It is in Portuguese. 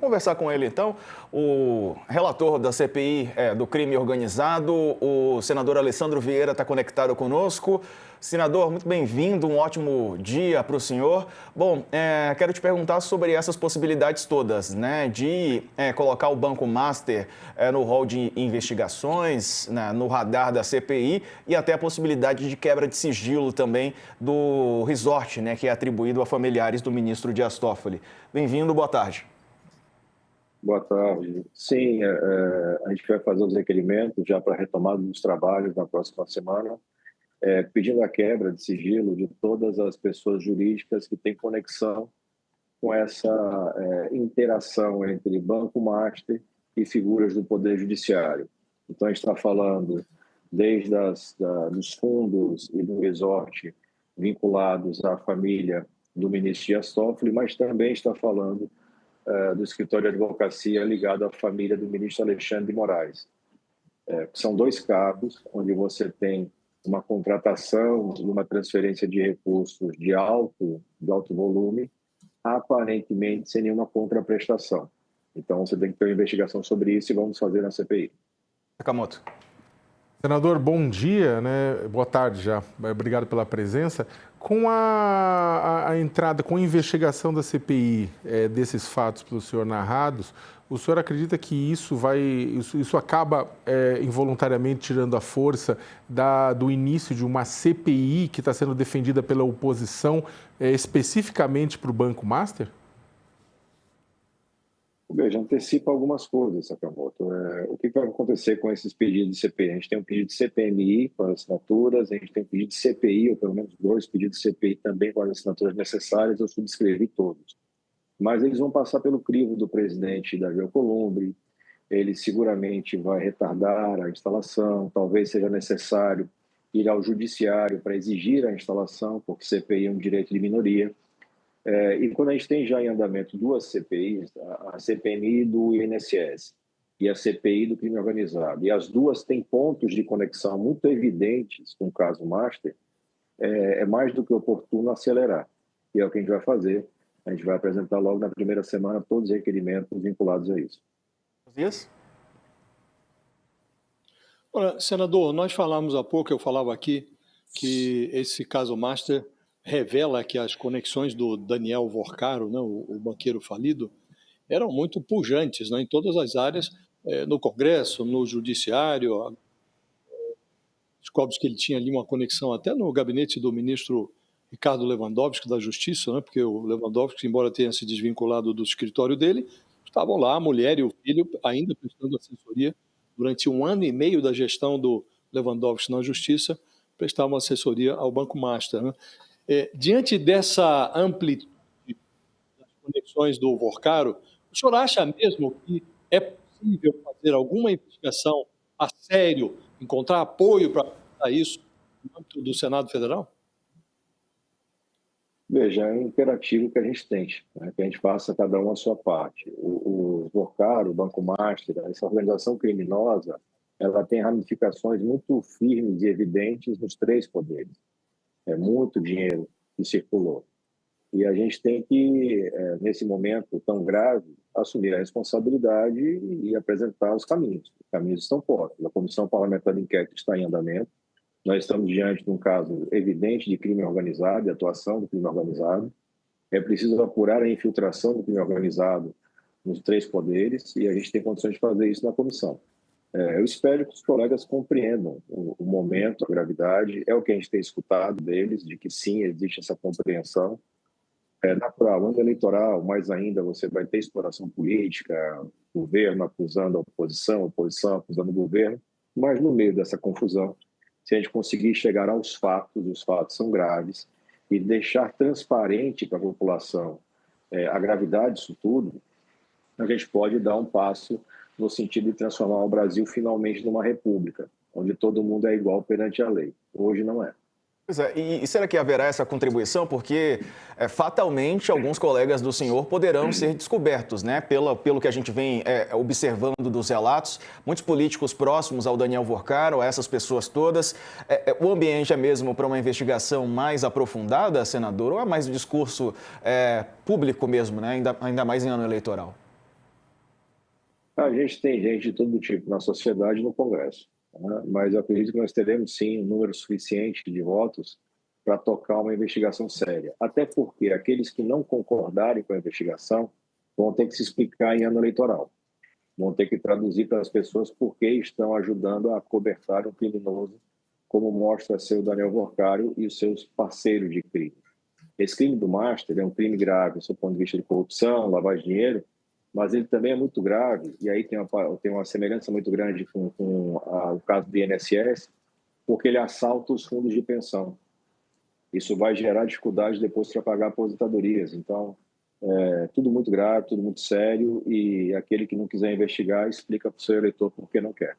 conversar com ele, então, o relator da CPI do crime organizado, o senador Alessandro Vieira, está conectado conosco. Senador, muito bem-vindo, um ótimo dia para o senhor. Bom, quero te perguntar sobre essas possibilidades todas, né, de colocar o Banco Master no rol de investigações, né, no radar da CPI e até a possibilidade de quebra de sigilo também do resort, né, que é atribuído a familiares do ministro Dias Toffoli. Bem-vindo, boa tarde. Boa tarde. Sim, a gente vai fazer os requerimentos já para a retomada dos trabalhos na próxima semana, pedindo a quebra de sigilo de todas as pessoas jurídicas que têm conexão com essa interação entre Banco Master e figuras do Poder Judiciário. Então, a gente está falando desde dos fundos e do resort vinculados à família do ministro Dias Toffoli, mas também está falando do escritório de advocacia ligado à família do ministro Alexandre de Moraes. São dois cabos onde você tem uma contratação e uma transferência de recursos de alto volume, aparentemente sem nenhuma contraprestação. Então, você tem que ter uma investigação sobre isso e vamos fazer na CPI. Sakamoto. Senador, bom dia, né? Boa tarde já. Obrigado pela presença. Com a entrada, com a investigação da CPI desses fatos pelo senhor narrados, o senhor acredita que isso acaba involuntariamente tirando a força do início de uma CPI que está sendo defendida pela oposição especificamente para o Banco Master? Veja, antecipa algumas coisas, Sakamoto. O que vai acontecer com esses pedidos de CPI? A gente tem um pedido de CPMI com as assinaturas, a gente tem um pedido de CPI, ou pelo menos 2 pedidos de CPI também com as assinaturas necessárias, eu subscrevi todos. Mas eles vão passar pelo crivo do presidente Davi Alcolumbre, ele seguramente vai retardar a instalação, talvez seja necessário ir ao judiciário para exigir a instalação, porque CPI é um direito de minoria. E quando a gente tem já em andamento 2 CPIs, a CPMI do INSS e a CPI do crime organizado, e as duas têm pontos de conexão muito evidentes com o caso Master, é mais do que oportuno acelerar. E é o que a gente vai fazer. A gente vai apresentar logo na primeira semana todos os requerimentos vinculados a isso. Dias? Olha, senador, nós falamos há pouco, eu falava aqui, que esse caso Master revela que as conexões do Daniel Vorcaro, né, o banqueiro falido, eram muito pujantes, né, em todas as áreas, no Congresso, no Judiciário. Descobre-se que ele tinha ali uma conexão até no gabinete do ministro Ricardo Lewandowski, da Justiça, né, porque o Lewandowski, embora tenha se desvinculado do escritório dele, estavam lá, a mulher e o filho, ainda prestando assessoria durante 1 ano e meio da gestão do Lewandowski na Justiça, prestavam assessoria ao Banco Master, né? Diante dessa amplitude das conexões do Vorcaro, o senhor acha mesmo que é possível fazer alguma investigação a sério, encontrar apoio para isso no âmbito do Senado Federal? Veja, é imperativo que a gente tente, né, que a gente faça cada um a sua parte. O Vorcaro, o Banco Master, essa organização criminosa, ela tem ramificações muito firmes e evidentes nos 3 poderes. É muito dinheiro que circulou. E a gente tem que, nesse momento tão grave, assumir a responsabilidade e apresentar os caminhos. Os caminhos estão postos. A Comissão Parlamentar de Inquérito está em andamento. Nós estamos diante de um caso evidente de crime organizado, de atuação do crime organizado. É preciso apurar a infiltração do crime organizado nos 3 poderes e a gente tem condições de fazer isso na comissão. Eu espero que os colegas compreendam o momento, a gravidade. É o que a gente tem escutado deles, de que sim, existe essa compreensão. É natural, ano eleitoral, mais ainda você vai ter exploração política, governo acusando a oposição acusando o governo, mas no meio dessa confusão, se a gente conseguir chegar aos fatos, os fatos são graves, e deixar transparente para a população a gravidade disso tudo, a gente pode dar um passo no sentido de transformar o Brasil finalmente numa república, onde todo mundo é igual perante a lei. Hoje não é. Pois é, e será que haverá essa contribuição? Porque, fatalmente, alguns colegas do senhor poderão ser descobertos, né? Pelo que a gente vem observando dos relatos, muitos políticos próximos ao Daniel Vorcaro, a essas pessoas todas. O ambiente é mesmo para uma investigação mais aprofundada, senador, ou é mais um discurso público mesmo, né? Ainda mais em ano eleitoral? A gente tem gente de todo tipo na sociedade e no Congresso, né? Mas eu acredito que nós teremos, sim, um número suficiente de votos para tocar uma investigação séria. Até porque aqueles que não concordarem com a investigação vão ter que se explicar em ano eleitoral. Vão ter que traduzir para as pessoas por que estão ajudando a acobertar um criminoso, como mostra ser o Daniel Workário e os seus parceiros de crime. Esse crime do Master é um crime grave, do ponto de vista de corrupção, lavagem de dinheiro, mas ele também é muito grave, e aí tem uma semelhança muito grande com o caso do INSS, porque ele assalta os fundos de pensão. Isso vai gerar dificuldade depois para pagar aposentadorias. Então, é tudo muito grave, tudo muito sério, e aquele que não quiser investigar explica para o seu eleitor por que não quer.